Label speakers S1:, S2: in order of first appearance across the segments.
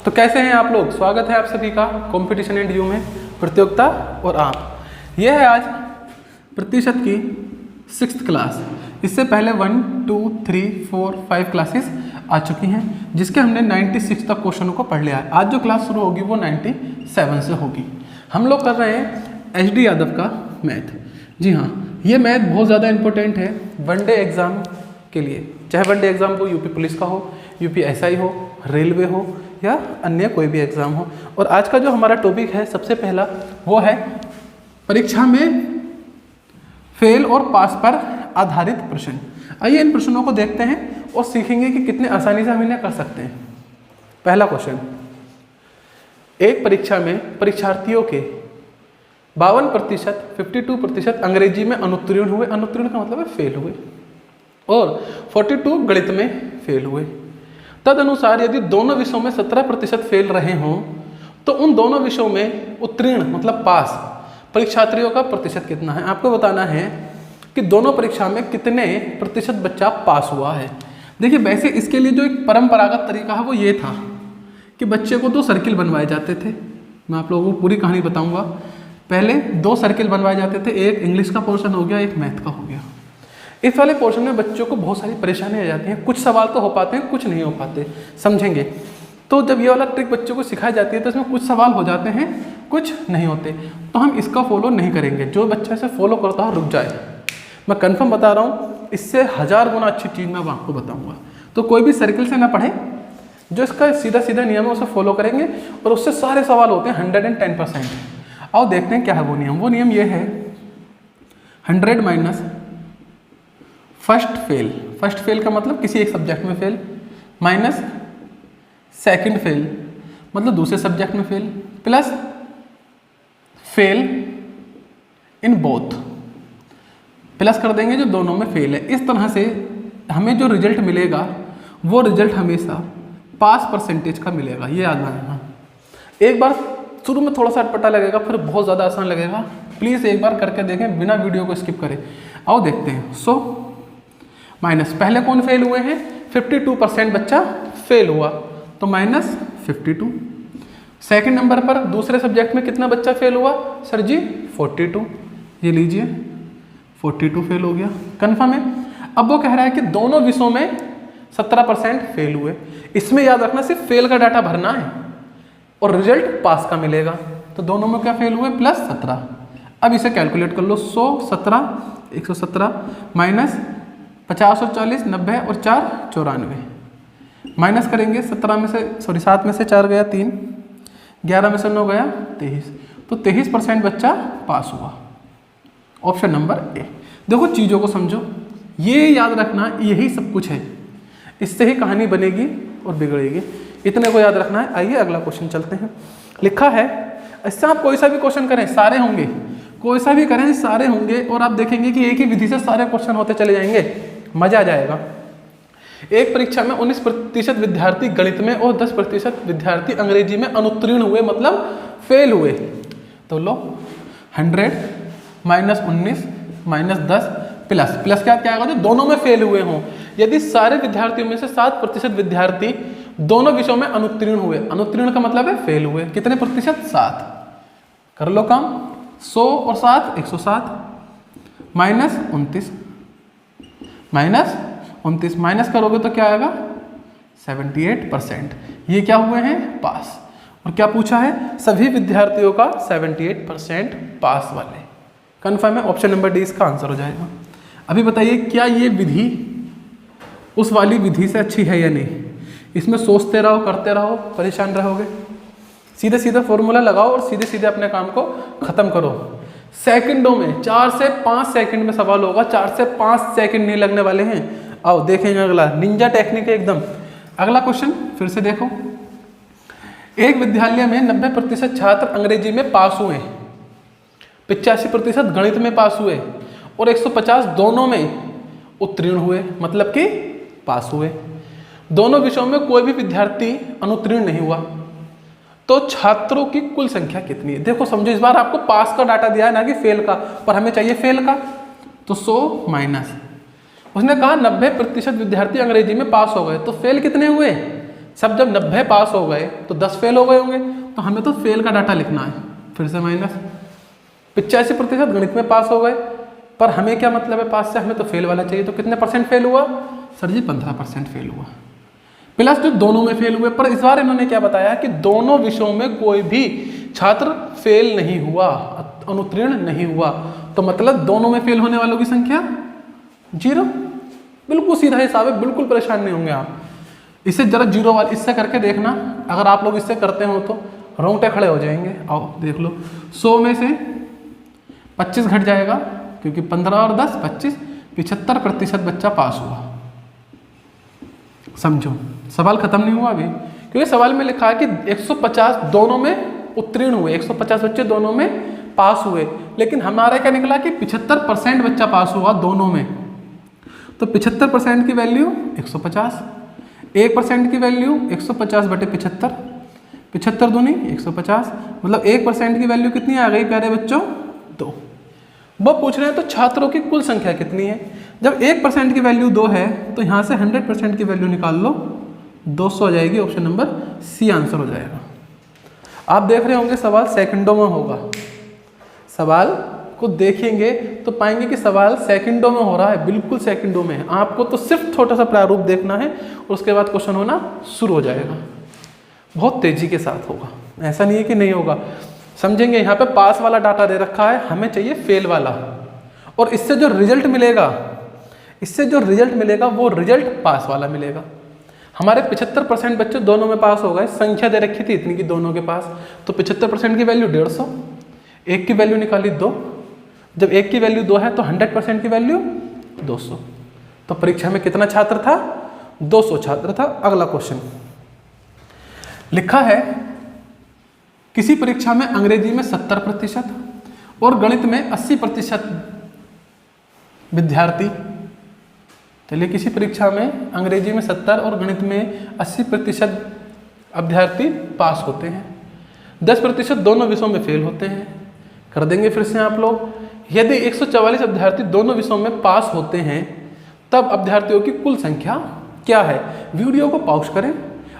S1: तो कैसे हैं आप लोग? स्वागत है आप सभी का कंपटीशन एंड यू में, प्रतियोगिता और आप। यह है आज प्रतिशत की 6th क्लास। इससे पहले 1, 2, 3, 4, 5 क्लासेस आ चुकी हैं, जिसके हमने 96 तक क्वेश्चनों को पढ़ लिया है। आज जो क्लास शुरू होगी वो 97 से होगी। हम लोग कर रहे हैं HD यादव का मैथ। जी हाँ, ये मैथ बहुत ज़्यादा इंपॉर्टेंट है वनडे एग्ज़ाम के लिए, चाहे वनडे एग्ज़ाम वो यूपी पुलिस का हो, यूपी SI हो, रेलवे हो या अन्य कोई भी एग्ज़ाम हो। और आज का जो हमारा टॉपिक है सबसे पहला वो है परीक्षा में फेल और पास पर आधारित प्रश्न। आइए इन प्रश्नों को देखते हैं और सीखेंगे कि कितने आसानी से हम इन्हें कर सकते हैं। पहला क्वेश्चन, एक परीक्षा में परीक्षार्थियों के 52%, 52% अंग्रेजी में अनुत्तीर्ण हुए। अनुत्तीर्ण का मतलब है फेल हुए, और 42 गणित में फेल हुए। तदनुसार यदि दोनों विषयों में 17% फेल रहे हों तो उन दोनों विषयों में उत्तीर्ण मतलब पास परीक्षार्थियों का प्रतिशत कितना है। आपको बताना है कि दोनों परीक्षा में कितने प्रतिशत बच्चा पास हुआ है। देखिए, वैसे इसके लिए जो एक परंपरागत तरीका है वो ये था कि बच्चे को 2 सर्किल बनवाए जाते थे। मैं आप लोगों को पूरी कहानी बताऊंगा। पहले 2 सर्किल बनवाए जाते थे, एक इंग्लिश का पोर्शन हो गया, एक मैथ का हो गया। इस वाले पोर्शन में बच्चों को बहुत सारी परेशानी आ जाती हैं। कुछ सवाल तो हो पाते हैं, कुछ नहीं हो पाते, समझेंगे। तो जब ये वाला ट्रिक बच्चों को सिखाई जाती है तो इसमें कुछ सवाल हो जाते हैं, कुछ नहीं होते। तो हम इसका फॉलो नहीं करेंगे। जो बच्चा इसे फॉलो करता है रुक जाए। मैं कंफर्म बता रहा हूँ, इससे 1000 गुना अच्छी चीज़ मैं आपको बताऊँगा। तो कोई भी सर्किल से ना पढ़े, जो इसका सीधा सीधा नियम है उसे फॉलो करेंगे और उससे सारे सवाल होते हैं 110%। आओ देखते हैं क्या है वो नियम। वो नियम ये है 100 minus first fail. First fail का मतलब किसी एक सब्जेक्ट में फेल, माइनस सेकंड फेल मतलब दूसरे सब्जेक्ट में fail, plus fail in both, plus कर देंगे जो दोनों में फेल है। इस तरह से हमें जो रिजल्ट मिलेगा वो रिजल्ट हमेशा पास परसेंटेज का मिलेगा। ये याद रखना। एक बार शुरू में थोड़ा सा अटपटा लगेगा, फिर बहुत ज़्यादा आसान लगेगा। प्लीज़ एक बार करके देखें बिना वीडियो को स्किप करें। आओ देखते हैं। सो माइनस, पहले कौन फेल हुए हैं? 52% बच्चा फेल हुआ, तो माइनस 52। सेकंड नंबर पर दूसरे सब्जेक्ट में कितना बच्चा फेल हुआ? सर जी 42। ये लीजिए 42 फेल हो गया। कन्फर्म है। अब वो कह रहा है कि दोनों विषयों में 17% फेल हुए। इसमें याद रखना सिर्फ फेल का डाटा भरना है और रिजल्ट पास का मिलेगा। तो दोनों में क्या फेल हुए? प्लस 17। अब इसे कैलकुलेट कर लो। 100, 17, 117 माइनस 50 और 40, 90 और 4 94। माइनस करेंगे 17 में से, सॉरी 7 में से 4 गया 3, 11 में से 9 गया 23। तो 23% बच्चा पास हुआ। Option number A. देखो चीज़ों को समझो, ये याद रखना, यही सब कुछ है। इससे ही कहानी बनेगी और बिगड़ेगी। इतने को याद रखना है। आइए अगला क्वेश्चन चलते हैं। लिखा है, इससे आप कोई सा भी क्वेश्चन करें सारे होंगे, कोई सा भी करें सारे होंगे, और आप देखेंगे कि एक ही विधि से सारे क्वेश्चन होते चले जाएंगे, मजा आ जाएगा। एक परीक्षा में 19% विद्यार्थी गणित में और 10% विद्यार्थी अंग्रेजी में अनुत्तीर्ण हुए मतलब फेल हुए। तो लो 100 माइनस 19 माइनस 10 प्लस प्लस क्या आएगा? जो दोनों में फेल हुए हों। यदि सारे विद्यार्थियों में से 7% विद्यार्थी दोनों विषयों में अनुत्तीर्ण हुए, अनुत्तीर्ण का मतलब है फेल हुए, कितने प्रतिशत? 7। कर लो काम। 100 और 7 107 माइनस 29 माइनस करोगे तो क्या आएगा? 78%। ये क्या हुए हैं? पास। और क्या पूछा है? सभी विद्यार्थियों का 78% पास वाले। कन्फर्म है। ऑप्शन नंबर डी इसका आंसर हो जाएगा। अभी बताइए, क्या ये विधि उस वाली विधि से अच्छी है या नहीं? इसमें सोचते रहो, करते रहो, परेशान रहोगे। सीधे सीधे फॉर्मूला लगाओ और सीधे सीधे अपने काम को खत्म करो। सेकंडों में 4 से 5 सेकंड में सवाल होगा। 4 से 5 सेकंड नहीं लगने वाले हैं। आओ देखेंगे अगला। निंजा टेक्निक है एकदम। अगला क्वेश्चन फिर से देखो। एक विद्यालय में 90% छात्र अंग्रेजी में पास हुए, 85% गणित में पास हुए और 150 दोनों में उत्तीर्ण हुए, मतलब कि पास हुए। दोनों विषयों में कोई भी विद्यार्थी अनुत्तीर्ण नहीं हुआ, तो छात्रों की कुल संख्या कितनी है? देखो समझो, इस बार आपको पास का डाटा दिया है ना कि फेल का, पर हमें चाहिए फेल का। तो 100 माइनस, उसने कहा 90% विद्यार्थी अंग्रेजी में पास हो गए, तो फेल कितने हुए? सब जब 90 पास हो गए तो 10 फेल हो गए होंगे, तो हमें तो फेल का डाटा लिखना है। फिर से माइनस 85% गणित में पास हो गए, पर हमें क्या मतलब है पास से, हमें तो फेल वाला चाहिए। तो कितने परसेंट फेल हुआ सर जी? 15% फेल हुआ। प्लस जो दोनों में फेल हुए, पर इस बार इन्होंने क्या बताया कि दोनों विषयों में कोई भी छात्र फेल नहीं हुआ, अनुत्तीर्ण नहीं हुआ। तो मतलब दोनों में फेल होने वालों की संख्या 0। बिल्कुल सीधा हिसाब है, बिल्कुल परेशान नहीं होंगे आप। इसे जरा 0 वाले इससे करके देखना, अगर आप लोग इससे करते हो तो रोंगटे खड़े हो जाएंगे। आओ देख लो, 100 में से 25 घट जाएगा, क्योंकि 15 और 10 25, 75% बच्चा पास हुआ। समझो सवाल खत्म नहीं हुआ अभी, क्योंकि सवाल में लिखा है कि 150 दोनों में उत्तीर्ण हुए, 150 बच्चे दोनों में पास हुए, लेकिन हमारा क्या निकला कि 75% बच्चा पास हुआ दोनों में। तो 75% की वैल्यू 150, 1% की वैल्यू 150 बटे 75, 75 दूनी 150, मतलब 1% की वैल्यू कितनी आ गई प्यारे बच्चों? 2। वो पूछ रहे हैं तो छात्रों की कुल संख्या कितनी है। जब 1% की वैल्यू 2 है तो यहाँ से 100% की वैल्यू निकाल लो, 200 हो जाएगी। ऑप्शन नंबर सी आंसर हो जाएगा। आप देख रहे होंगे सवाल सेकंडों में होगा, सवाल को देखेंगे तो पाएंगे कि सवाल सेकंडों में हो रहा है, बिल्कुल सेकंडों में। आपको तो सिर्फ छोटा सा प्रारूप देखना है और उसके बाद क्वेश्चन होना शुरू हो जाएगा। बहुत तेजी के साथ होगा, ऐसा नहीं है कि नहीं होगा। समझेंगे, यहाँ पे पास वाला डाटा दे रखा है, हमें चाहिए फेल वाला, और इससे जो रिजल्ट मिलेगा वो रिजल्ट पास वाला मिलेगा। हमारे 75% बच्चे दोनों में पास हो गए, संख्या दे रखी थी इतनी की दोनों के पास, तो 75% की वैल्यू 150, 1 की वैल्यू निकाली 2, जब 1 की वैल्यू 2 है तो 100% की वैल्यू 200। तो परीक्षा में कितना छात्र था? 200 छात्र था। अगला क्वेश्चन लिखा है, किसी परीक्षा में अंग्रेजी में 70% और गणित में 80% विद्यार्थी, चलिए किसी परीक्षा में अंग्रेजी में 70 और गणित में 80% अभ्यर्थी पास होते हैं, 10% दोनों विषयों में फेल होते हैं। कर देंगे फिर से आप लोग। यदि 144 अभ्यर्थी दोनों विषयों में पास होते हैं तब अभ्यर्थियों की कुल संख्या क्या है? वीडियो को पॉज करें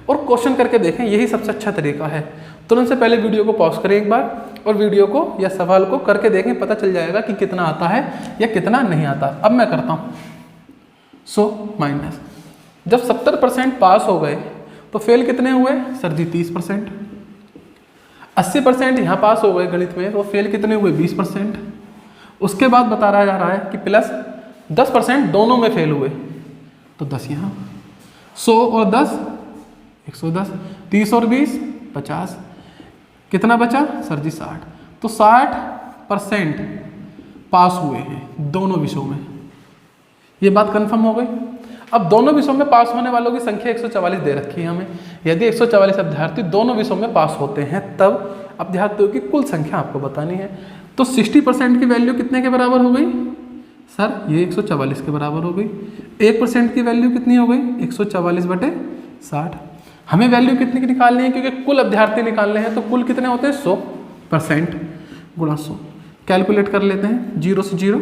S1: और क्वेश्चन करके देखें, यही सबसे अच्छा तरीका है। तुरंत से पहले वीडियो को पॉज करें एक बार और वीडियो को या सवाल को करके देखें, पता चल जाएगा कि कितना आता है या कितना नहीं आता। अब मैं करता हूँ। माइनस, जब 70% पास हो गए तो फेल कितने हुए सर जी? 30%। 80% यहाँ पास हो गए गणित में, तो फेल कितने हुए? 20%। उसके बाद बता रहा जा रहा है कि प्लस 10% दोनों में फेल हुए, तो 10 यहाँ, 100 और 10 110, 30 और 20 50, कितना बचा सर जी? 60। तो 60% पास हुए हैं दोनों विषयों में, ये बात कंफर्म हो गई। अब दोनों विषयों में पास होने वालों की संख्या 144 दे रखी है हमें। यदि 144 अभ्यर्थी दोनों विषयों में पास होते हैं तब अभ्यर्थियों की कुल संख्या आपको बतानी है। तो 60% की वैल्यू कितने के बराबर हो गई सर? ये 144 के बराबर हो गई। 1% की वैल्यू कितनी हो गई? 144 बटे 60। हमें वैल्यू कितनी की निकालनी है? क्योंकि कुल अभ्यर्थी निकालने हैं, तो कुल कितने होते हैं? 100% गुणा 100। कैलकुलेट कर लेते हैं, 0 से 0,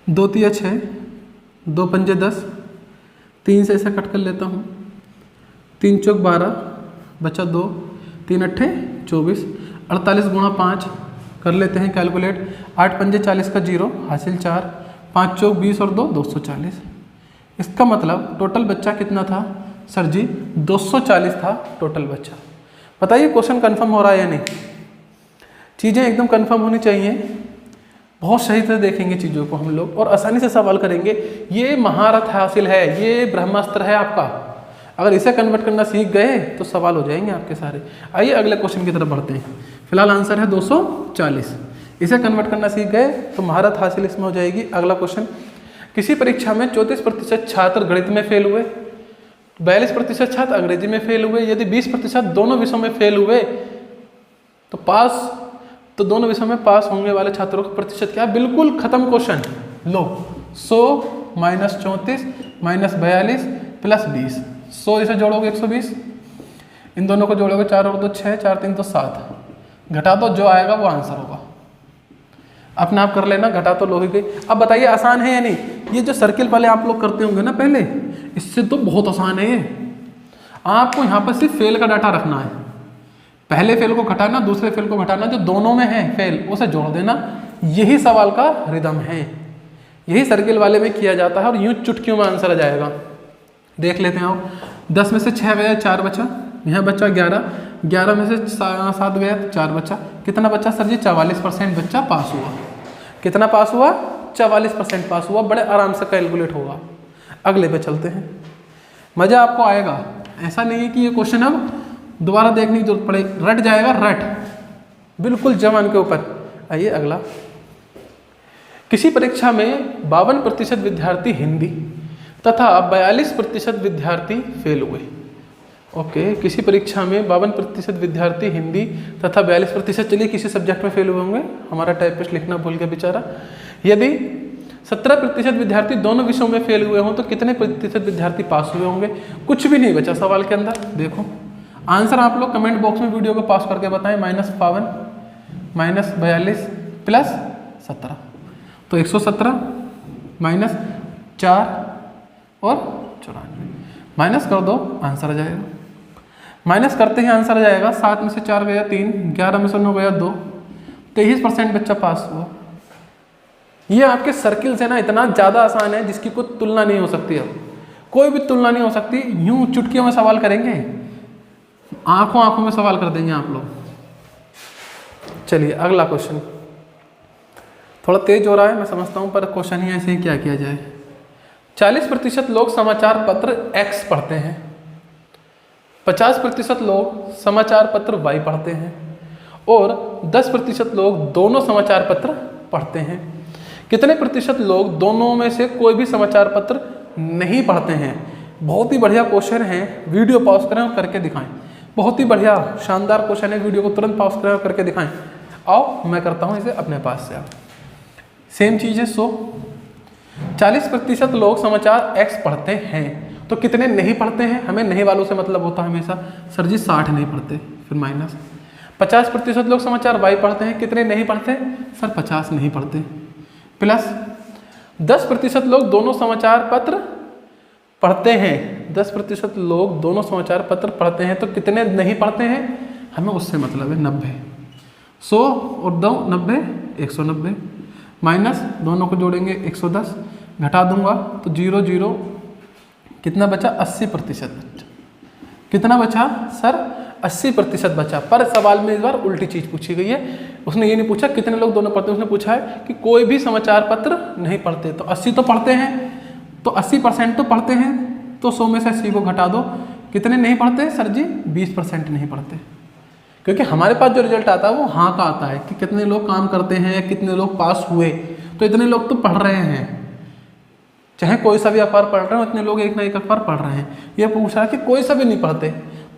S1: 2 तिया 6, 2 पंजे 10, 3 से ऐसा कट कर लेता हूँ, 3 चौक 12, बचा 2, 3 अट्ठे 24, 48 गुणा 5 कर लेते हैं कैलकुलेट, 8 पंजे 40 का 0 हासिल 4, 5 चौक 20 और 2 240। इसका मतलब टोटल बच्चा कितना था सर जी? 240 था टोटल बच्चा। बताइए क्वेश्चन कंफर्म हो रहा है या नहीं? चीज़ें एकदम कंफर्म होनी चाहिए, बहुत सही तरह देखेंगे चीज़ों को हम लोग और आसानी से सवाल करेंगे। ये महारत हासिल है, ये ब्रह्मास्त्र है आपका। अगर इसे कन्वर्ट करना सीख गए तो सवाल हो जाएंगे आपके सारे। आइए अगले क्वेश्चन की तरफ बढ़ते हैं। फिलहाल आंसर है 240। इसे कन्वर्ट करना सीख गए तो महारत हासिल इसमें हो जाएगी। अगला क्वेश्चन, किसी परीक्षा में 34% छात्र गणित में फेल हुए, 42% छात्र अंग्रेजी में फेल हुए। यदि 20% दोनों विषयों में फेल हुए तो दोनों विषयों में पास होने वाले छात्रों का प्रतिशत क्या? बिल्कुल खत्म क्वेश्चन। लो 100 माइनस 34 माइनस 42 प्लस 20, 100 इसे जोड़ोगे 120, इन दोनों को जोड़ोगे 4 और 2 6, 4 3 तो 7, घटा दो, जो आएगा वो आंसर होगा। अपने आप कर लेना, घटा तो लो ही गई। अब बताइए आसान है या नहीं? ये जो सर्किल पहले आप लोग करते होंगे ना पहले, इससे तो बहुत आसान है ये। आपको यहाँ पर सिर्फ फेल का डाटा रखना है, पहले फेल को घटाना, दूसरे फेल को घटाना, जो दोनों में है फेल उसे जोड़ देना। यही सवाल का रिदम है, यही सर्किल वाले में किया जाता है और यूं चुटकियों में आंसर आ जाएगा। देख लेते हैं आप, 10 में से 6 गया 4 बचा, यहाँ बचा 11, 11 में से 7 गया 4 बचा, कितना बचा सर जी? 44% बच्चा पास हुआ। कितना पास हुआ? 44% पास हुआ। बड़े आराम से कैलकुलेट होगा। अगले पे चलते हैं, मज़ा आपको आएगा। ऐसा नहीं है कि ये क्वेश्चन अब दोबारा देखने की जरूरत पड़े, रट जाएगा, रट बिल्कुल जवान के ऊपर। आइए अगला, किसी परीक्षा में 52% विद्यार्थी हिंदी तथा 42% विद्यार्थी फेल हुए। ओके, किसी परीक्षा में 52% विद्यार्थी हिंदी तथा 42%, चलिए किसी सब्जेक्ट में फेल हुए होंगे, हमारा टाइपिस्ट लिखना भूल गया बेचारा। यदि 17% विद्यार्थी दोनों विषयों में फेल हुए हों तो कितने प्रतिशत विद्यार्थी पास हुए होंगे? कुछ भी नहीं बचा सवाल के अंदर। देखो आंसर आप लोग कमेंट बॉक्स में वीडियो को पास करके बताएं। -52 -42 +17, तो 117 -4 और 94, माइनस कर दो आंसर आ जाएगा। माइनस करते ही आंसर आ जाएगा। 7 में से 4 गया 3, 11 में से 9 गया 2, 23% बच्चा पास हुआ। ये आपके सर्किल से ना इतना ज़्यादा आसान है जिसकी कोई तुलना नहीं हो सकती। अब कोई भी तुलना नहीं हो सकती। यूं चुटकियों में सवाल करेंगे, आंखों आंखों में सवाल कर देंगे आप लोग। चलिए अगला क्वेश्चन, थोड़ा तेज हो रहा है मैं समझता हूँ, पर क्वेश्चन ही ऐसे ही क्या किया जाए। 40% लोग समाचार पत्र X पढ़ते हैं, 50% लोग समाचार पत्र Y पढ़ते हैं और 10% लोग दोनों समाचार पत्र पढ़ते हैं। कितने प्रतिशत लोग दोनों में से कोई भी समाचार पत्र नहीं पढ़ते हैं? बहुत ही बढ़िया क्वेश्चन है, वीडियो पॉज करें और करके दिखाएं। बहुत ही बढ़िया शानदार क्वेश्चन है, वीडियो को तुरंत पॉज करें और करके दिखाएं। आओ मैं करता हूँ इसे अपने पास से। आप सेम चीज़ है। 40% लोग समाचार X पढ़ते हैं, तो कितने नहीं पढ़ते हैं? हमें नहीं वालों से मतलब होता है हमेशा, सर जी 60 नहीं पढ़ते, फिर माइनस। 50% लोग समाचार Y पढ़ते हैं, कितने नहीं पढ़ते? सर 50 नहीं पढ़ते, प्लस 10% लोग दोनों समाचार पत्र पढ़ते हैं। 10% लोग दोनों समाचार पत्र पढ़ते हैं, तो कितने नहीं पढ़ते हैं? हमें उससे मतलब है 90। 100 और 2 90, 190, माइनस दोनों को जोड़ेंगे 110, घटा दूंगा तो 0 0, कितना बचा? 80%। कितना बचा सर? 80% बचा। पर सवाल में इस बार उल्टी चीज़ पूछी गई है। उसने ये नहीं पूछा कितने लोग दोनों पढ़ते हैं, उसने पूछा है कि कोई भी समाचार पत्र नहीं पढ़ते। तो 80 तो पढ़ते हैं, तो 80% तो पढ़ते हैं, तो 100 में से 80 को घटा दो। कितने नहीं पढ़ते सर जी? 20% नहीं पढ़ते। क्योंकि हमारे पास जो रिजल्ट आता है वो हाँ का आता है कि कितने लोग काम करते हैं, कितने लोग पास हुए। तो इतने लोग तो पढ़ रहे हैं, चाहे कोई सा भी अखबार पढ़ रहे हो, इतने लोग एक ना एक अखबार पढ़ रहे हैं। ये पूछ रहा है कि कोई सा भी नहीं पढ़ते,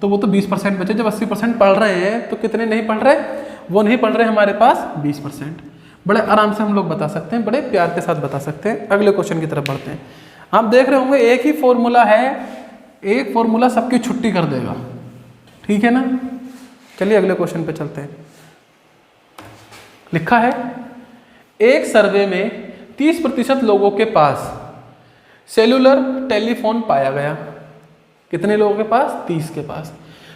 S1: तो वो तो 20% बचे। जब 80% पढ़ रहे हैं तो कितने नहीं पढ़ रहे? वो नहीं पढ़ रहे हमारे पास 20%। बड़े आराम से हम लोग बता सकते हैं, बड़े प्यार के साथ बता सकते हैं। अगले क्वेश्चन की तरफ बढ़ते हैं। आप देख रहे होंगे एक ही फॉर्मूला है, एक फॉर्मूला सबकी छुट्टी कर देगा, ठीक है ना। चलिए अगले क्वेश्चन पे चलते हैं। लिखा है एक सर्वे में 30% लोगों के पास सेलुलर टेलीफोन पाया गया। कितने लोगों के पास? 30 के पास।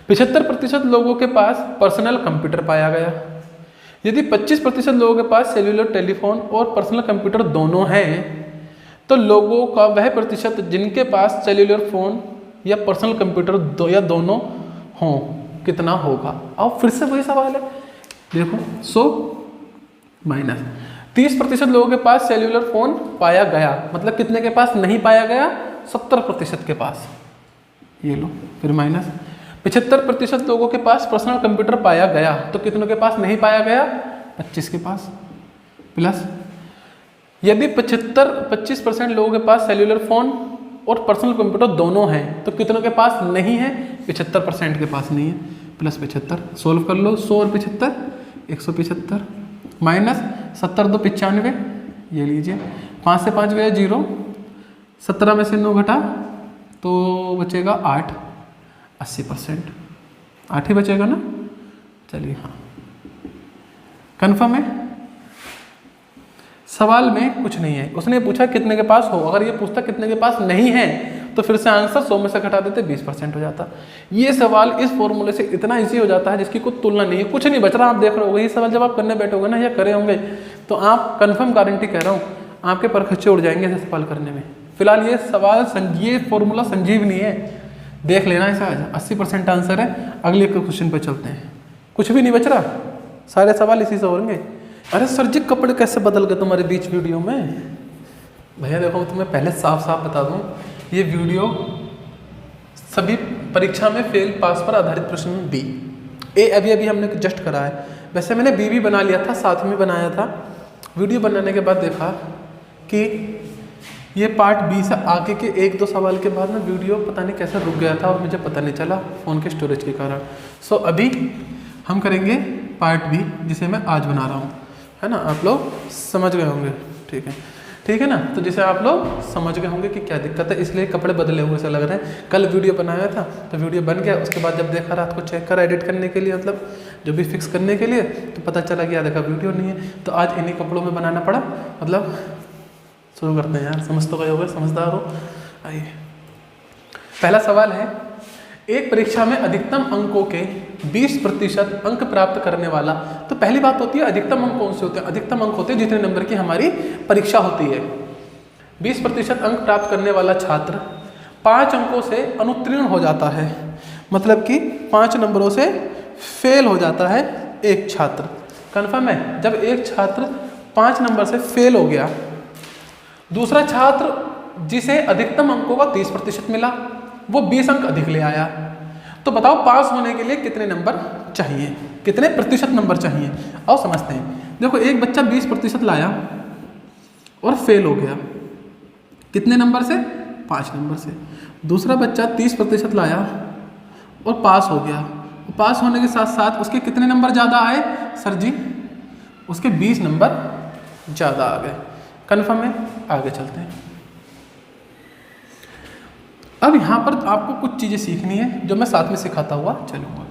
S1: 75% लोगों के पास पर्सनल कंप्यूटर पाया गया। यदि 25% लोगों के पास सेलुलर टेलीफोन और पर्सनल कंप्यूटर दोनों हैं, तो लोगों का वह प्रतिशत जिनके पास सेलुलर फोन या पर्सनल कंप्यूटर या दोनों हों कितना होगा? अब फिर से वही सवाल है, देखो 100 माइनस 30% लोगों के पास सेल्यूलर फोन पाया गया, मतलब कितने के पास नहीं पाया गया? 70% के पास। ये लो फिर माइनस 75% लोगों के पास पर्सनल कंप्यूटर पाया गया, तो कितनों के पास नहीं पाया गया? 25 के पास। प्लस यदि 25% लोगों के पास सेल्यूलर फोन और पर्सनल कंप्यूटर दोनों हैं, तो कितनों के पास नहीं है? 75% के पास नहीं है। प्लस 75, सोल्व कर लो। 100 और 75 175, माइनस 70 2 95, ये लीजिए 5 से 5 गया 0, 17 में से 9 घटा तो बचेगा 8, 80%। 8 ही बचेगा ना। चलिए हाँ, कन्फर्म है। सवाल में कुछ नहीं है। उसने पूछा कितने के पास हो, अगर ये पूछता कितने के पास नहीं है तो फिर से आंसर 100 में से घटा देते 20% हो जाता। ये सवाल इस फॉर्मूले से इतना ईजी हो जाता है जिसकी कोई तुलना नहीं है, कुछ नहीं बच रहा। आप देख रहे हो ये सवाल जब आप करने बैठोगे ना या करे होंगे तो आप कन्फर्म गारंटी कह रहा हूँ आपके पर खर्चे उड़ जाएंगे ऐसे सवाल करने में। फिलहाल ये सवाल ये फॉर्मूला संजीवनी है, देख लेना इसे। 80% आंसर है। अगले क्वेश्चन पे चलते हैं। कुछ भी नहीं बच रहा, सारे सवाल इसी से होंगे। अरे सर जी कपड़े कैसे बदल गए तुम्हारे बीच वीडियो में? भैया देखो तुम्हें पहले साफ साफ बता दूं, ये वीडियो सभी परीक्षा में फेल पास पर आधारित प्रश्न बी ए अभी अभी हमने जस्ट करा है। वैसे मैंने बी भी बना लिया था, साथ में बनाया था। वीडियो बनाने के बाद देखा कि ये पार्ट बी से आगे के 1-2 सवाल के बाद ना वीडियो पता नहीं कैसे रुक गया था और मुझे पता नहीं चला फ़ोन के स्टोरेज के कारण। सो अभी हम करेंगे पार्ट बी जिसे मैं आज बना रहा हूँ, है ना। आप लोग समझ गए होंगे, ठीक है ना। तो जैसे आप लोग समझ गए होंगे कि क्या दिक्कत है, इसलिए कपड़े बदले हुए से लग रहे हैं। कल वीडियो बनाया था तो वीडियो बन गया, उसके बाद जब देखा रात को चेक करा एडिट करने के लिए, मतलब जो भी फिक्स करने के लिए, तो पता चला कि यार देखा वीडियो नहीं है। तो आज इन्हीं कपड़ों में बनाना पड़ा। मतलब शुरू करते हैं यार, समझ तो गए होगे, समझदार हो। आइए, पहला सवाल है, एक परीक्षा में अधिकतम अंकों के 20% अंक प्राप्त करने वाला। तो पहली बात होती है अधिकतम अंक कौन से होते हैं? अधिकतम अंक होते हैं जितने नंबर की हमारी परीक्षा होती है। 20% अंक प्राप्त करने वाला छात्र 5 अंकों से अनुत्तीर्ण हो जाता है, मतलब कि 5 नंबरों से फेल हो जाता है एक छात्र। कन्फर्म है? जब एक छात्र 5 नंबर से फेल हो गया, दूसरा छात्र जिसे अधिकतम अंकों का 30% मिला वो 20 अंक अधिक ले आया, तो बताओ पास होने के लिए कितने नंबर चाहिए, कितने प्रतिशत नंबर चाहिए? आओ समझते हैं। देखो एक बच्चा 20% लाया और फेल हो गया, कितने नंबर से? 5 नंबर से। दूसरा बच्चा 30% लाया और पास हो गया। पास होने के साथ साथ उसके कितने नंबर ज़्यादा आए? सर जी उसके 20 नंबर ज़्यादा आ गए। कन्फर्म है? आगे चलते हैं। अब यहाँ पर आपको कुछ चीज़ें सीखनी है जो मैं साथ में सिखाता हुआ चलूँगा।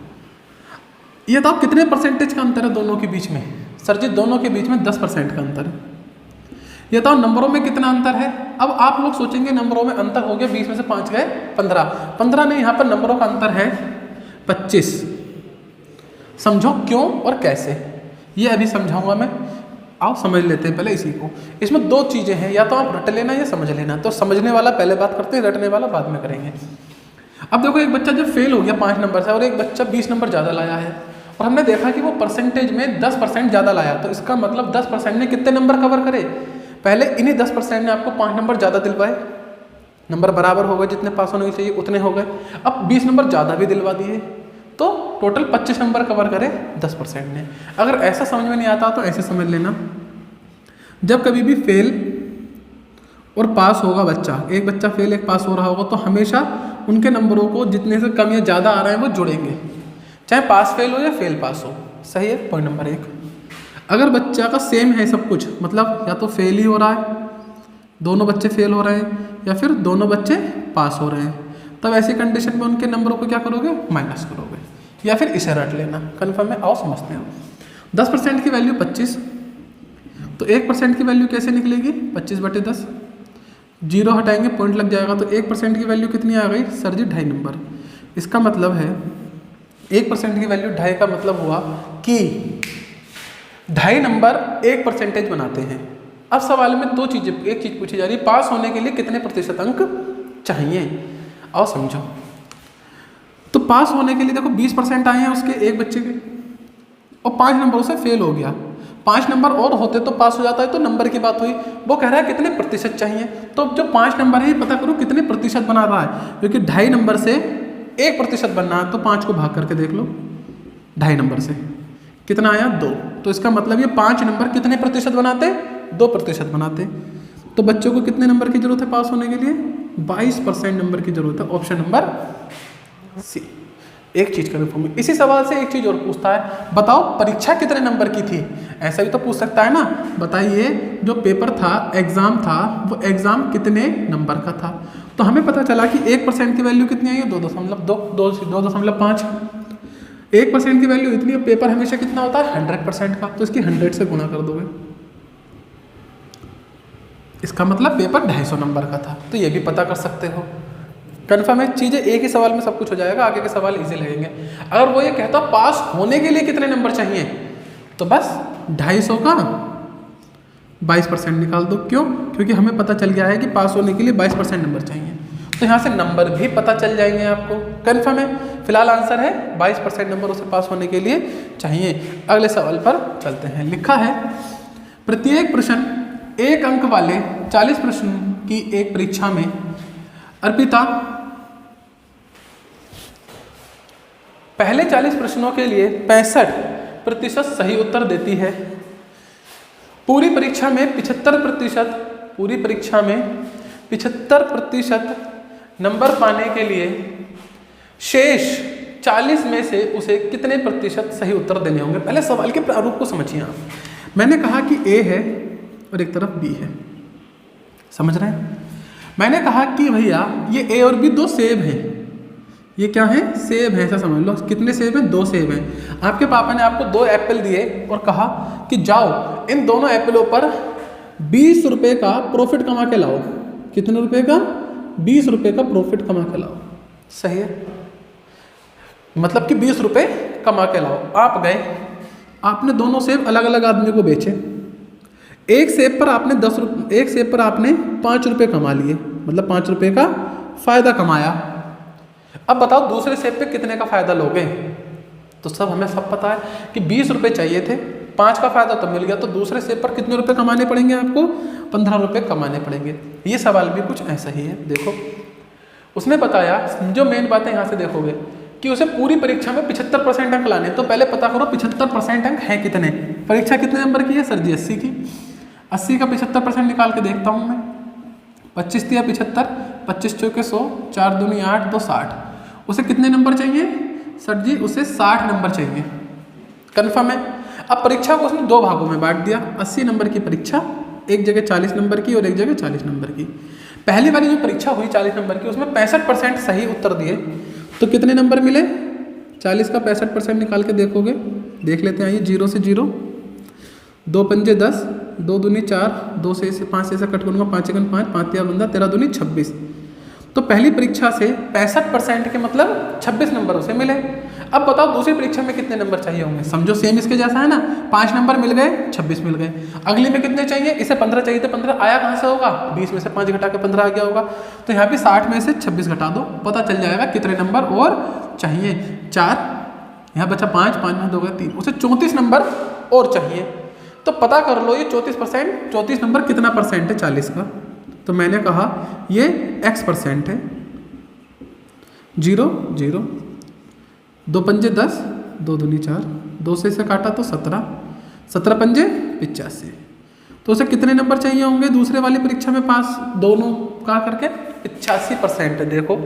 S1: ये तो कितने परसेंटेज का अंतर है दोनों के बीच में? सर जी दोनों के बीच में 10% का अंतर है। ये तो नंबरों में कितना अंतर है? अब आप लोग सोचेंगे नंबरों में अंतर हो गया, 20 में से 5 गए 15 नहीं, यहाँ पर नंबरों का अंतर है 25। समझो क्यों और कैसे, ये अभी समझाऊंगा मैं। आओ समझ लेते हैं पहले इसी को। इसमें 2 चीज़ें हैं, या तो आप रट लेना या समझ लेना। तो समझने वाला पहले बात करते हैं, रटने वाला बाद में करेंगे। अब देखो एक बच्चा जब फेल हो गया 5 नंबर से और एक बच्चा 20 नंबर ज़्यादा लाया है, और हमने देखा कि वो परसेंटेज में 10% ज़्यादा लाया, तो इसका मतलब 10% ने कितने नंबर कवर करे? पहले इन्हीं 10% ने आपको 5 नंबर ज़्यादा दिलवाए, नंबर बराबर हो गए, जितने पास होने चाहिए उतने हो गए। अब 20 नंबर ज़्यादा भी दिलवा दिए, तो टोटल 25 नंबर कवर करे 10% ने। अगर ऐसा समझ में नहीं आता तो ऐसे समझ लेना, जब कभी भी फेल और पास होगा बच्चा, एक बच्चा फेल एक पास हो रहा होगा, तो हमेशा उनके नंबरों को जितने से कम या ज़्यादा आ रहे हैं वो जुड़ेंगे, चाहे पास फेल हो या फेल पास हो। सही है? Point number 1। अगर बच्चा का सेम है सब कुछ, मतलब या तो फेल ही हो रहा है, दोनों बच्चे फेल हो रहे हैं, या फिर दोनों बच्चे पास हो रहे हैं, तब ऐसी कंडीशन में उनके नंबरों को क्या करोगे? माइनस करोगे, या फिर इसे रट लेना। कन्फर्म है? आओ समझते हैं। 10% की वैल्यू 25, तो 1% की वैल्यू कैसे निकलेगी? 25/10, 0 हटाएंगे पॉइंट लग जाएगा, तो 1% की वैल्यू कितनी आ गई? सर जी 2.5 नंबर। इसका मतलब है 1% की वैल्यू 2.5 का मतलब हुआ कि 2.5 नंबर 1% बनाते हैं। अब सवाल में 2 चीज़ें, एक चीज़ पूछी जा रही है, पास होने के लिए कितने प्रतिशत अंक चाहिए? आओ समझो। तो पास होने के लिए देखो 20% आए हैं उसके एक बच्चे के, और 5 नंबरों से फेल हो गया। 5 नंबर और होते तो पास हो जाता है, तो नंबर की बात हुई। वो कह रहा है कितने प्रतिशत चाहिए, तो जो 5 नंबर है ये पता करो कितने प्रतिशत बना रहा है, क्योंकि 2.5 नंबर से 1% बनना है, तो 5 को भाग करके देख लो। 2.5 नंबर से कितना आया? 2। तो इसका मतलब ये 5 नंबर कितने प्रतिशत बनाते? 2% बनाते। तो बच्चों को कितने नंबर की जरूरत है पास होने के लिए? 22% नंबर की जरूरत है। Option number C. एक चीज कन्फर्म है। इसी सवाल से एक चीज और पूछता है, बताओ परीक्षा कितने नंबर की थी? ऐसा भी तो पूछ सकता है ना, बताइए जो पेपर था, एग्जाम था, वो एग्जाम कितने नंबर का था? तो हमें पता चला कि 1% की वैल्यू कितनी आई है? 2.5। 1% की वैल्यू इतनी, पेपर हमेशा कितना होता है? 100% का, तो इसकी 100 से गुना कर दोगे, इसका मतलब पेपर 250 नंबर का था। तो ये भी पता कर सकते हो। कन्फर्म है, चीज़ें एक ही सवाल में सब कुछ हो जाएगा, आगे के सवाल इजी लगेंगे। अगर वो ये कहता पास होने के लिए कितने नंबर चाहिए, तो बस 250 का 22% निकाल दो। क्यों? क्योंकि हमें पता चल गया है कि पास होने के लिए 22% नंबर चाहिए, तो यहाँ से नंबर भी पता चल जाएंगे आपको। कन्फर्म है, फिलहाल आंसर है 22% नंबर उसे पास होने के लिए चाहिए। अगले सवाल पर चलते हैं। लिखा है प्रत्येक प्रश्न 1 अंक वाले 40 प्रश्न की एक परीक्षा में अर्पिता पहले 40 प्रश्नों के लिए 65% सही उत्तर देती है। पूरी परीक्षा में 75% नंबर पाने के लिए शेष 40 में से उसे कितने प्रतिशत सही उत्तर देने होंगे। पहले सवाल के प्रारूप को समझिए आप। मैंने कहा कि ए है और एक तरफ बी है, समझ रहे हैं। मैंने कहा कि भैया ये ए और बी 2 सेब हैं। ये क्या है? सेब है, ऐसा समझ लो। कितने सेब हैं? 2 सेब हैं। आपके पापा ने आपको 2 एप्पल दिए और कहा कि जाओ इन दोनों एप्पलों पर 20 रुपये का प्रॉफिट कमा के लाओ। कितने रुपए का? 20 रुपये का प्रॉफिट कमा के लाओ। सही है, मतलब कि 20 रुपये कमा के लाओ। आप गए, आपने दोनों सेब अलग अलग आदमी को बेचे। एक सेब पर आपने 5 रुपये कमा लिए, मतलब 5 रुपये का फायदा कमाया। अब बताओ दूसरे सेब पे कितने का फायदा लोगे? तो सब हमें सब पता है कि 20 रुपये चाहिए थे, 5 का फायदा तो मिल गया, तो दूसरे सेब पर कितने रुपए कमाने पड़ेंगे आपको? 15 रुपये कमाने पड़ेंगे। ये सवाल भी कुछ ऐसा ही है। देखो उसने बताया, जो मेन बात है यहाँ से देखोगे कि उसे पूरी परीक्षा में 75% अंक लाने। तो पहले पता करो 75% अंक है कितने। परीक्षा कितने नंबर की है सर जी? 80 की। 80 का 75% निकाल के देखता हूँ मैं। 25 दिया 75, 25 चौके 100, 4 दूनी 8, 2 60। उसे कितने नंबर चाहिए सर जी? उसे 60 नंबर चाहिए। कन्फर्म है। अब परीक्षा को उसने 2 भागों में बांट दिया। 80 नंबर की परीक्षा, एक जगह 40 नंबर की और एक जगह 40 नंबर की। पहली वाली जो परीक्षा हुई 40 नंबर की, उसमें 65% सही उत्तर दिए, तो कितने नंबर मिले? 40 का 65% निकाल के देखोगे, देख लेते हैं। आइए, 0 से 0, 2 पंजे 10, 2 दूनी 4, 2 से 5 से कट करूँगा, 5 एकन 5, 5 तिया 15, 13 दूनी 26। तो पहली परीक्षा से 65% के मतलब 26 नंबर उसे मिले। अब बताओ दूसरी परीक्षा में कितने नंबर चाहिए होंगे? समझो सेम इसके जैसा है ना, 5 नंबर मिल गए, 26 मिल गए। अगली में कितने चाहिए? इसे 15 चाहिए थे, 15 आया कहाँ से होगा? 20 में से 5 घटा के 15 आ गया होगा। तो यहाँ भी 60 में से 26 घटा दो, पता चल जाएगा कितने नंबर और चाहिए। 4, यहाँ बचा 5, 5 में 2 गए 3, उसे 34 नंबर और चाहिए। तो पता कर लो ये 34 नंबर कितना परसेंट है 40 का? तो मैंने कहा ये x% है। 0, 0, 2 पंजे 10, 2 दूनी 4, 2 से इसे काटा तो 17, 17 पंजे 85। तो उसे कितने नंबर चाहिए होंगे दूसरे वाली परीक्षा में पास? दोनों का करके 85% है। देखो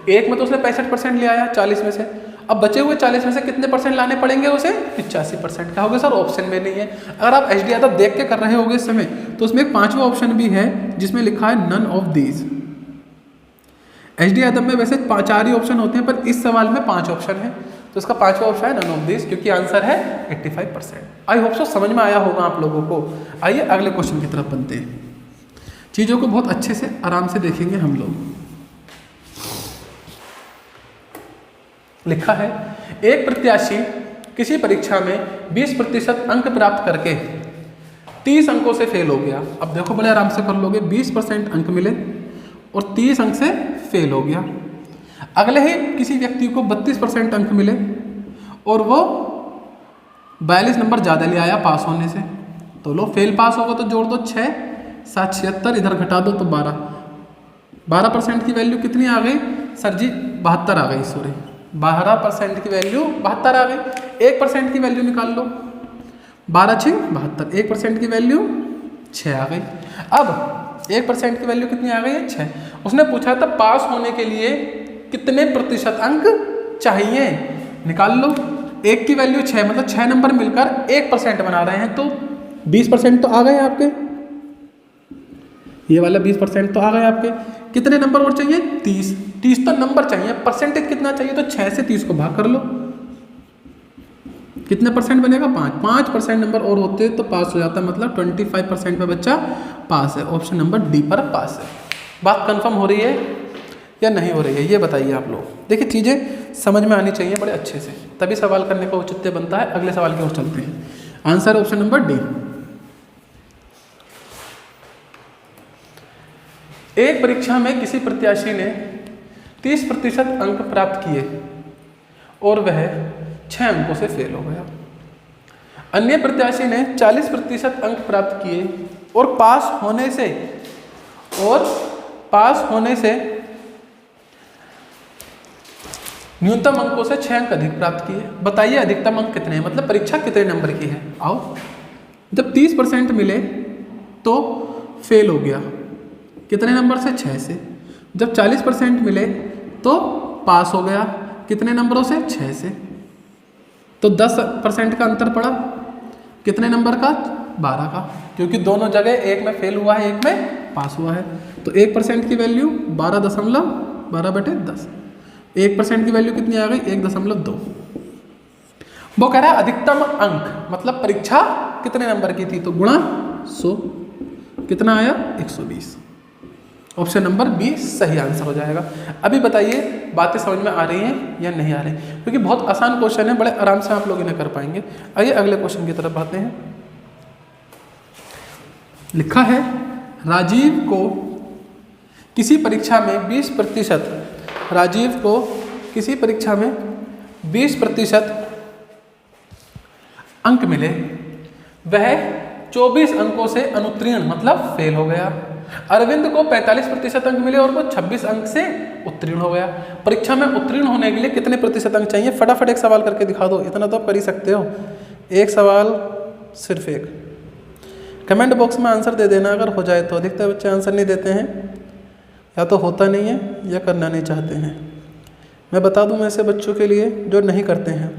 S1: एक में तो उसने 65% ले आया 40 में से, अब बचे हुए 40 में से कितने परसेंट लाने पड़ेंगे उसे? 85%। क्या होगा सर? ऑप्शन में नहीं है। अगर आप एचडी यादव देख के कर रहे होगे इस समय, तो उसमें एक 5वां ऑप्शन भी है जिसमें लिखा है none of these. HD Yadav में वैसे 4 ही ऑप्शन होते हैं, पर इस सवाल में 5 ऑप्शन है, तो इसका 5वां ऑप्शन है नन ऑफ दीज, क्योंकि आंसर है 85%। आई होप सो समझ में आया होगा आप लोगों को। आइए अगले क्वेश्चन की तरफ बनते हैं। चीज़ों को बहुत अच्छे से आराम से देखेंगे हम लोग। लिखा है एक प्रत्याशी किसी परीक्षा में 20% अंक प्राप्त करके 30 अंकों से फेल हो गया। अब देखो बड़े आराम से कर लोगे, 20% अंक मिले और 30 अंक से फेल हो गया। अगले ही किसी व्यक्ति को 32% अंक मिले और वो 42 नंबर ज़्यादा ले आया पास होने से। तो लो फेल पास होगा तो जोड़ दो 6, 7, 76, इधर घटा दो तो 12। 12% की वैल्यू कितनी आ गई सर जी? 72 आ गई। सॉरी, 12% की वैल्यू 72 आ गई। 1% की वैल्यू निकाल लो, 12 6 72, 1% की वैल्यू 6 आ गई। अब 1% की वैल्यू कितनी आ गई है? 6। उसने पूछा था पास होने के लिए कितने प्रतिशत अंक चाहिए, निकाल लो। 1 की वैल्यू 6, मतलब 6 नंबर मिलकर 1% बना रहे हैं, तो 20% तो आ गए आपके। ये वाला 20% तो आ गए आपके। कितने नंबर और चाहिए? 30। 30 तो नंबर चाहिए, परसेंटेज कितना चाहिए? तो 6 से 30 को भाग कर लो, कितने परसेंट बनेगा? 5। 5% नंबर और होते तो पास हो जाता, मतलब 25% पे बच्चा पास है। ऑप्शन नंबर डी पर पास है। बात कंफर्म हो रही है? या नहीं हो रही है, ये बताइए आप लोग। देखिए चीज़ें समझ में आनी चाहिए बड़े अच्छे से, तभी सवाल करने का औचित्य बनता है। अगले सवाल की ओर चलते हैं। Answer option number D. एक परीक्षा में किसी प्रत्याशी ने 30% अंक प्राप्त किए और वह 6 अंकों से फेल हो गया। अन्य प्रत्याशी ने 40% अंक प्राप्त किए और पास होने से न्यूनतम अंकों से 6 अंक अधिक प्राप्त किए। बताइए अधिकतम अंक कितने हैं, मतलब परीक्षा कितने नंबर की है। आओ, जब 30% मिले तो फेल हो गया, कितने नंबर से, 6 से। जब 40% मिले तो पास हो गया, कितने नंबरों से, 6 से। तो 10% का अंतर पड़ा, कितने नंबर का, 12 का, क्योंकि दोनों जगह एक में फेल हुआ है, एक में पास हुआ है। तो 1% की वैल्यू 12.12/10। 1% की वैल्यू कितनी आ गई, 1.2। वो कह रहा है अधिकतम अंक, मतलब परीक्षा कितने नंबर की थी, तो गुणा 100, कितना आया, 120। ऑप्शन नंबर बी सही आंसर हो जाएगा। अभी बताइए बातें समझ में आ रही हैं या नहीं आ रही, क्योंकि बहुत आसान क्वेश्चन है, बड़े आराम से आप लोग इन्हें कर पाएंगे। आइए अगले क्वेश्चन की तरफ आते हैं। लिखा है राजीव को किसी परीक्षा में 20% अंक मिले, वह 24 अंकों से अनुत्तीर्ण मतलब फेल हो गया। अरविंद को 45% अंक मिले और वो 26 अंक से उत्तीर्ण हो गया। परीक्षा में उत्तीर्ण होने के लिए कितने प्रतिशत अंक चाहिए, फटाफट एक सवाल करके दिखा दो, इतना तो आप कर ही सकते हो। एक सवाल, सिर्फ एक। कमेंट बॉक्स में आंसर दे देना अगर हो जाए तो। अधिकतर बच्चे आंसर नहीं देते हैं, या तो होता नहीं है या करना नहीं चाहते हैं। मैं बता दूं ऐसे बच्चों के लिए जो नहीं करते हैं,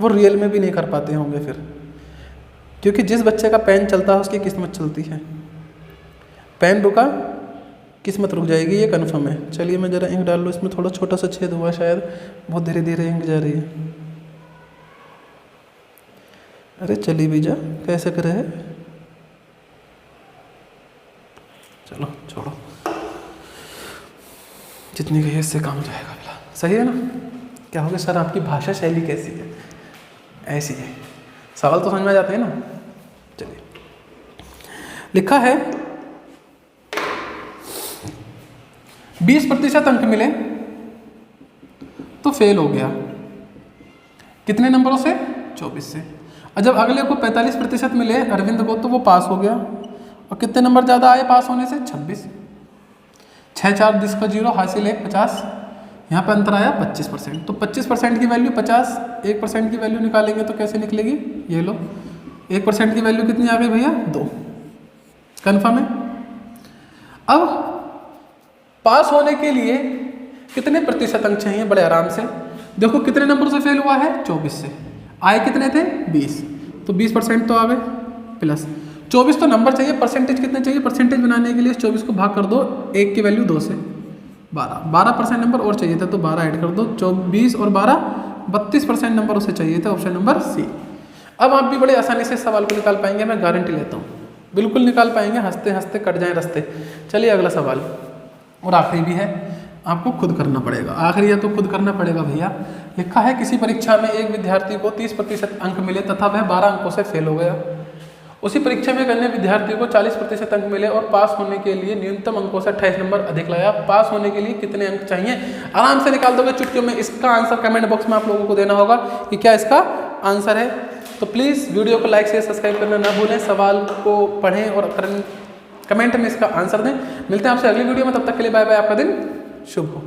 S1: वो रियल में भी नहीं कर पाते होंगे फिर, क्योंकि जिस बच्चे का पेन चलता है उसकी किस्मत चलती है। पेन रुका, किस्मत रुक जाएगी, ये कन्फर्म है। चलिए मैं ज़रा इंक डाल लूँ, इसमें थोड़ा छोटा सा छेद हुआ शायद, बहुत धीरे धीरे इंक जा रही है। अरे चली भी जा, कैसे करे है, चलो छोड़ो, जितनी गई इससे काम हो जाएगा फिलहाल। सही है ना। क्या हो गया सर, आपकी भाषा शैली कैसी है, ऐसी है। सवाल तो समझ में आ जाते हैं ना। चलिए, लिखा है 20% अंक मिले तो फेल हो गया, कितने नंबरों से, 24 से। और जब अगले को 45% मिले अरविंद को, तो वो पास हो गया। और कितने नंबर ज़्यादा आए पास होने से, 26। 6 4 जिसका 0 हासिल है 50, यहाँ पर अंतर आया 25%। तो 25% की वैल्यू 50, 1% की वैल्यू निकालेंगे तो कैसे निकलेगी, ये लो, 1% की वैल्यू कितनी आ गई भैया, 2। कन्फर्म है। अब पास होने के लिए कितने प्रतिशत अंक चाहिए, बड़े आराम से देखो, कितने नंबर से फेल हुआ है, 24 से। आए कितने थे, 20, तो 20% तो आ गए, प्लस 24 तो नंबर चाहिए, परसेंटेज कितने चाहिए, परसेंटेज बनाने के लिए 24 को भाग कर दो, 1 की वैल्यू 2 से, 12% नंबर और चाहिए था, तो 12 ऐड कर दो, 24 और 12 32% नंबर उसे चाहिए थे, ऑप्शन नंबर सी। अब आप भी बड़े आसानी से सवाल को निकाल पाएंगे, मैं गारंटी लेता हूँ, बिल्कुल निकाल पाएंगे, हंसते हंसते कट जाएं रास्ते। चलिए अगला सवाल, और आखिरी भी है, आपको खुद करना पड़ेगा, आखिरी है तो खुद करना पड़ेगा भैया। लिखा है किसी परीक्षा में एक विद्यार्थी को 30% अंक मिले तथा वह 12 अंकों से फेल हो गया। उसी परीक्षा में एक अन्य विद्यार्थी को 40% अंक मिले और पास होने के लिए न्यूनतम अंकों से 28 नंबर अधिक लाया। पास होने के लिए कितने अंक चाहिए, आराम से निकाल दोगे चुटकियों में। इसका आंसर कमेंट बॉक्स में आप लोगों को देना होगा कि क्या इसका आंसर है। तो प्लीज़ वीडियो को लाइक शेयर सब्सक्राइब करना ना भूलें, सवाल को पढ़ें और कमेंट में इसका आंसर दें। मिलते हैं आपसे अगली वीडियो में, तब तक के लिए बाय बाय, आपका दिन शुभ हो।